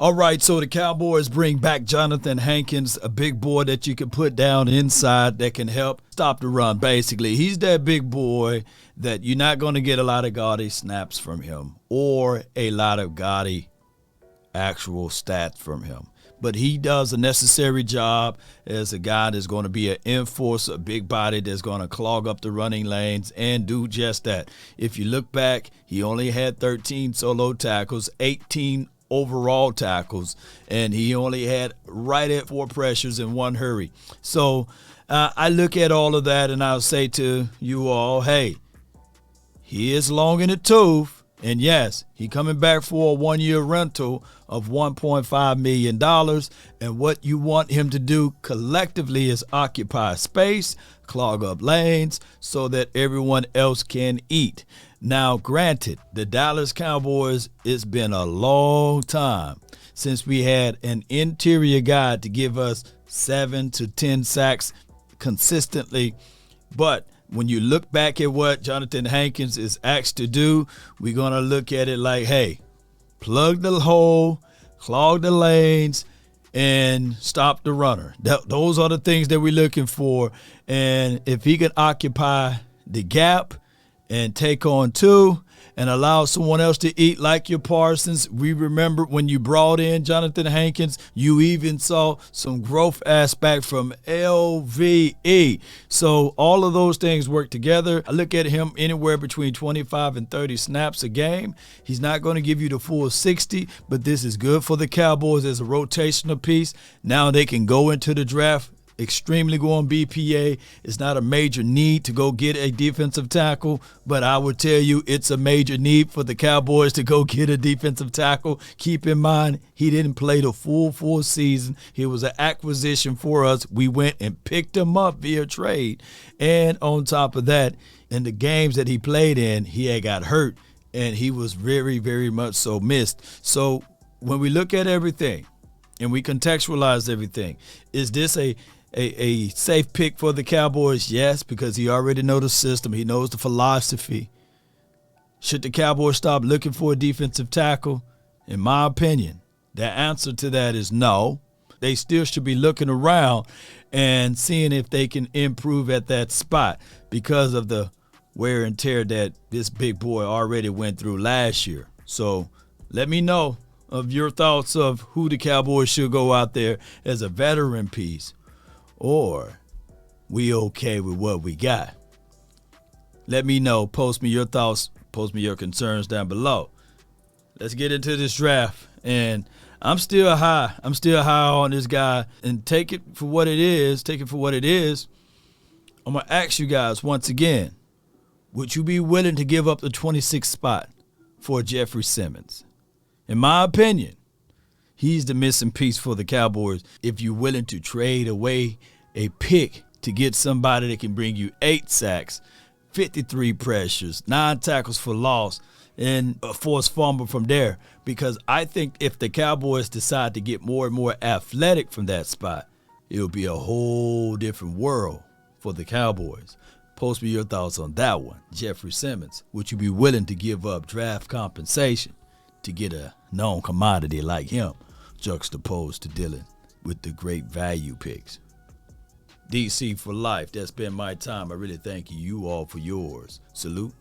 All right, so the Cowboys bring back Johnathan Hankins, a big boy that you can put down inside that can help stop the run, basically. He's that big boy that you're not going to get a lot of gaudy snaps from him or a lot of gaudy actual stats from him. But he does a necessary job as a guy that's going to be an enforcer, a big body that's going to clog up the running lanes and do just that. If you look back, he only had 13 solo tackles, 18 overall tackles, and he only had right at 4 pressures in 1 hurry. So I look at all of that and I'll say to you all, hey, he is long in the tooth, and yes, he coming back for a 1-year rental of $1.5 million, and what you want him to do collectively is occupy space, clog up lanes so that everyone else can eat. Now, granted, the Dallas Cowboys, it's been a long time since we had an interior guy to give us 7 to 10 sacks consistently. But when you look back at what Johnathan Hankins is asked to do, we're going to look at it like, hey, plug the hole, clog the lanes, and stop the runner. Those are the things that we're looking for. And if he can occupy the gap and take on 2 and allow someone else to eat like your Parsons. We remember when you brought in Johnathan Hankins, you even saw some growth aspect from LVE. So all of those things work together. I look at him anywhere between 25 and 30 snaps a game. He's not going to give you the full 60, but this is good for the Cowboys as a rotational piece. Now they can go into the draft extremely go on BPA. It's not a major need to go get a defensive tackle, but I would tell you it's a major need for the Cowboys to go get a defensive tackle. Keep in mind, he didn't play the full season. He was an acquisition for us. We went and picked him up via trade. And on top of that, in the games that he played in, he had got hurt, and he was very, very much so missed. So when we look at everything and we contextualize everything, is this a safe pick for the Cowboys? Yes, because he already knows the system. He knows the philosophy. Should the Cowboys stop looking for a defensive tackle? In my opinion, the answer to that is no. They still should be looking around and seeing if they can improve at that spot because of the wear and tear that this big boy already went through last year. So let me know of your thoughts of who the Cowboys should go out there as a veteran piece. Or we okay with what we got? Let me know. Post me your thoughts. Post me your concerns down below. Let's get into this draft. And I'm still high. I'm still high on this guy. And take it for what it is. Take it for what it is. I'm going to ask you guys once again, would you be willing to give up the 26th spot for Jeffrey Simmons? In my opinion, he's the missing piece for the Cowboys. If you're willing to trade away a pick to get somebody that can bring you 8 sacks, 53 pressures, 9 tackles for loss, and a forced fumble from there. Because I think if the Cowboys decide to get more and more athletic from that spot, it'll be a whole different world for the Cowboys. Post me your thoughts on that one. Jeffrey Simmons, would you be willing to give up draft compensation to get a known commodity like him, juxtaposed to dealing with the great value picks? DC for life. That's been my time. I really thank you all for yours. Salute.